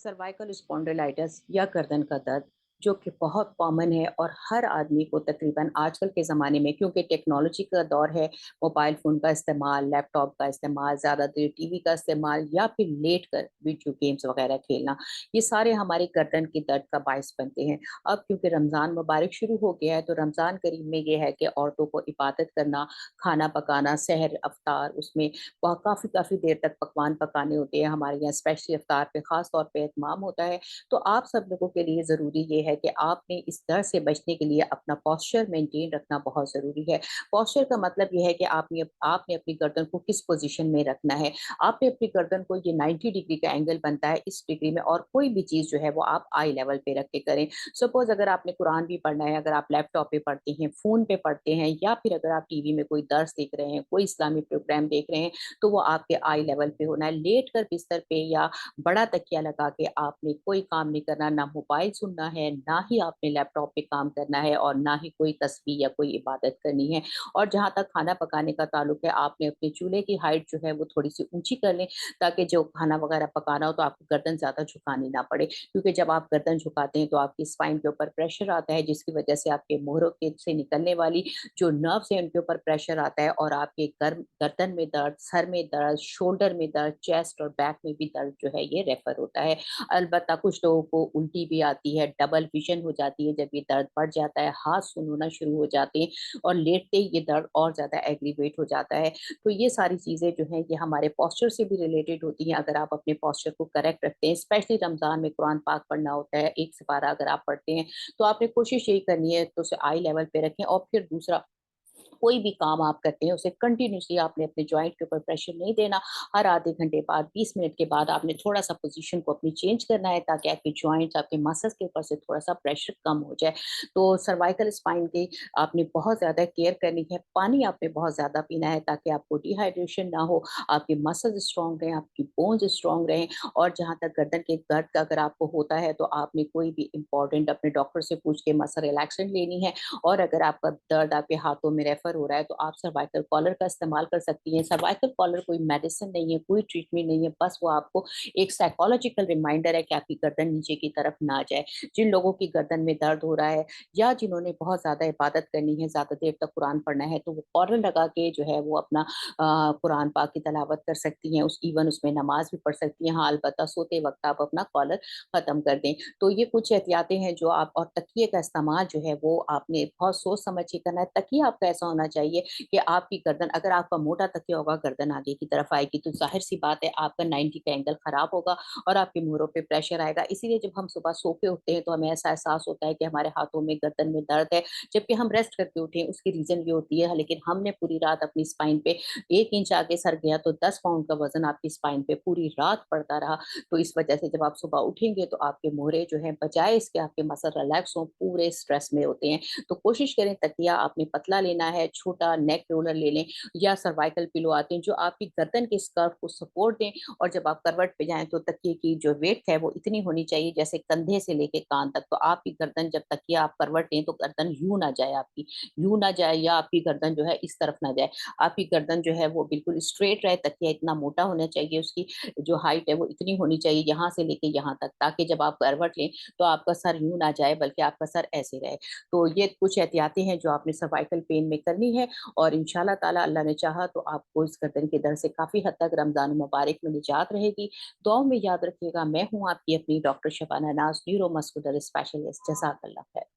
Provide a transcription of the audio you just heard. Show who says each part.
Speaker 1: Cervical spondylitis या गर्दन का दर्द जो कि बहुत कॉमन है और हर आदमी को तकरीबन आजकल के ज़माने में, क्योंकि टेक्नोलॉजी का दौर है, मोबाइल फ़ोन का इस्तेमाल, लैपटॉप का इस्तेमाल, ज़्यादा देर टीवी का इस्तेमाल या फिर लेट कर वीडियो गेम्स वगैरह खेलना, ये सारे हमारे गर्दन के दर्द का बायस बनते हैं। अब क्योंकि रमज़ान मुबारक शुरू हो गया है, तो रमज़ान करीम में ये है कि औरतों को इबादत करना, खाना पकाना, सहर, अफ्तार, उसमें काफ़ी काफ़ी देर तक पकवान पकाने होते हैं। हमारे यहाँ स्पेशली इफ्तार पे ख़ास तौर पे एहतमाम होता है। तो आप सब लोगों के लिए ज़रूरी ये है कि आपने इस डर से बचने के लिए अपना पोस्चर मेंटेन रखना बहुत ज़रूरी है। पोस्चर का मतलब ये है कि आपने अपनी गर्दन को किस पोज़ीशन में रखना है। आपने अपनी गर्दन को, ये 90 डिग्री का एंगल बनता है इस डिग्री में, और कोई भी चीज़ जो है वो आप आई लेवल पे रख के करें। सपोज़ अगर आपने कुरान भी पढ़ना है, अगर आप लैपटॉप पे पढ़ते हैं, फ़ोन पे पढ़ते हैं, या फिर अगर आप टीवी में कोई दर्स देख रहे हैं, कोई इस्लामिक प्रोग्राम देख रहे हैं, तो वो आपके आई लेवल पे होना है। लेट कर बिस्तर पे या बड़ा तकिया लगा के आपने कोई काम नहीं करना, ना मोबाइल सुनना है, ना ही आपने लैपटॉप पे काम करना है, और ना ही कोई तस्बीह या कोई इबादत करनी है। और जहाँ तक खाना पकाने का ताल्लुक है, आपने अपने चूल्हे की हाइट जो है वो थोड़ी-सी ऊँची कर लें, ताकि जो खाना वगैरह पकाना हो तो आपको गर्दन ज़्यादा झुकानी ना पड़े। क्योंकि जब आप गर्दन झुकाते हैं तो आपकी स्पाइन के ऊपर प्रेशर आता है, जिसकी वजह से आपके मोहरों के से निकलने वाली जो नर्व्स हैं उनके ऊपर प्रेशर आता है, और आपके गर्दन में दर्द, सर में दर्द, शोल्डर में दर्द, चेस्ट और बैक में भी दर्द जो है ये रेफर होता है। अलबत्ता कुछ लोगों को उल्टी भी आती है, डबल विज़न हो जाती है जब ये दर्द बढ़ जाता है, हाथ सुन्न होना शुरू हो जाते हैं, और लेटते ही ये दर्द और ज़्यादा एग्रीवेट हो जाता है। तो ये सारी चीज़ें जो हैं ये हमारे पोस्चर से भी रिलेटेड होती हैं। अगर आप अपने पोस्चर को करेक्ट रखते हैं, स्पेशली रमज़ान में कुरान पाक पढ़ना होता है, 1 सिपारा अगर आप पढ़ते हैं, तो आपने कोशिश यही करनी है तो उसे आई लेवल पे रखें। और फिर दूसरा, कोई भी काम आप करते हैं उसे कंटिन्यूअसली आपने अपने जॉइंट के ऊपर प्रेशर नहीं देना। हर आधे घंटे बाद, 20 मिनट के बाद आपने थोड़ा-सा पोज़ीशन को अपनी चेंज करना है, ताकि आपके जॉइंट्स, आपके मसल्स के ऊपर से थोड़ा-सा प्रेशर कम हो जाए। तो सर्वाइकल स्पाइन की आपने बहुत ज़्यादा केयर करनी है। पानी आपने बहुत ज़्यादा पीना है, ताकि आपको डिहाइड्रेशन ना हो, आपके मसल्स स्ट्रॉन्ग रहें, आपकी बोन्स स्ट्रॉन्ग रहें। और जहाँ तक गर्दन के दर्द का अगर आपको होता है, तो आपने कोई भी इम्पोर्टेंट अपने डॉक्टर से पूछ के मसल रिलैक्सेंट लेनी है। और अगर आपका दर्द आपके हाथों में रेफर हो रहा है, तो आप सर्वाइकल कॉलर का इस्तेमाल कर सकती हैं। सर्वाइकल कॉलर कोई मेडिसिन नहीं है, कोई ट्रीटमेंट नहीं है, बस वो आपको एक साइकोलॉजिकल रिमाइंडर है कि आपकी गर्दन नीचे की तरफ ना जाए। जिन लोगों की गर्दन में दर्द हो रहा है, या जिन्होंने बहुत ज़्यादा इबादत करनी है, ज़्यादा देर तक कुरान पढ़ना है, तो वो कॉलर लगा के जो है वो अपना कुरान पाक की तिलावत कर सकती हैं, उस इवन उसमें नमाज़ भी पढ़ सकती हैं। हाँ, अलबत्ता सोते वक़्त आप अपना कॉलर ख़त्म कर दें। तो ये कुछ एहतियातें हैं जो आप, और तकिए का इस्तेमाल जो है वो आपने बहुत सोच समझ के करना है। तकिया आपका ऐसा होना चाहिए कि आपकी गर्दन, अगर आपका मोटा तकिया होगा, गर्दन आगे की तरफ आएगी, तो ज़ाहिर-सी बात है आपका 90 का एंगल ख़राब होगा और आपके मोहरों पे प्रेशर आएगा। इसीलिए जब हम सुबह सो के उठते हैं तो हमें ऐसा एहसास होता है कि हमारे हाथों में, गर्दन में दर्द है, जबकि हम रेस्ट करके उठे हैं। उसकी रीज़न ये होती है, लेकिन हमने पूरी रात अपनी स्पाइन पे 1 इंच आगे सर गया तो 10 पाउंड का वज़न आपकी स्पाइन पे पूरी रात पड़ता रहा। तो इस वजह से जब आप सुबह उठेंगे तो आपके मोहरे जो हैं, बजाए इसके आपके मसल रिलैक्स हों, पूरे स्ट्रेस में होते हैं। तो कोशिश करें तकिया आपने पतला लेना है, छोटा नेक रोलर ले लें, या सर्वाइकल पिलो आते हैं जो आपकी गर्दन के स्कर्व को सपोर्ट दें। और जब आप करवट पे जाएँ तो तकिए की जो विड्थ है वो इतनी होनी चाहिए जैसे कंधे से लेके कान तक। तो आपकी गर्दन, जब तकिया आप करवट लें तो गर्दन यूँ ना जाए आपकी, यूँ ना जाए, या आपकी गर्दन जो है इस तरफ ना जाए। आपकी गर्दन जो है वो बिल्कुल स्ट्रेट रहे, तकिया इतना मोटा होना चाहिए, उसकी जो हाइट है वो इतनी होनी चाहिए यहाँ से लेके यहाँ तक, ताकि जब आप करवट लें तो आपका सर यूँ ना जाए, बल्कि आपका सर ऐसे रहे। तो ये कुछ एहतियातें हैं जो आपने सर्वाइकल पेन में करनी है, और इंशाल्लाह ताला अल्लाह ने चाहा तो आपको इस गर्दन के दर्द से काफ़ी हद तक रमज़ान मुबारक में निजात रहेगी। दुआओं में याद रखिएगा। मैं हूँ आपकी अपनी डॉक्टर शबाना नाज़, न्यूरो मस्कुलर स्पेशलिस्ट। जज़ाकल्लाह खैर।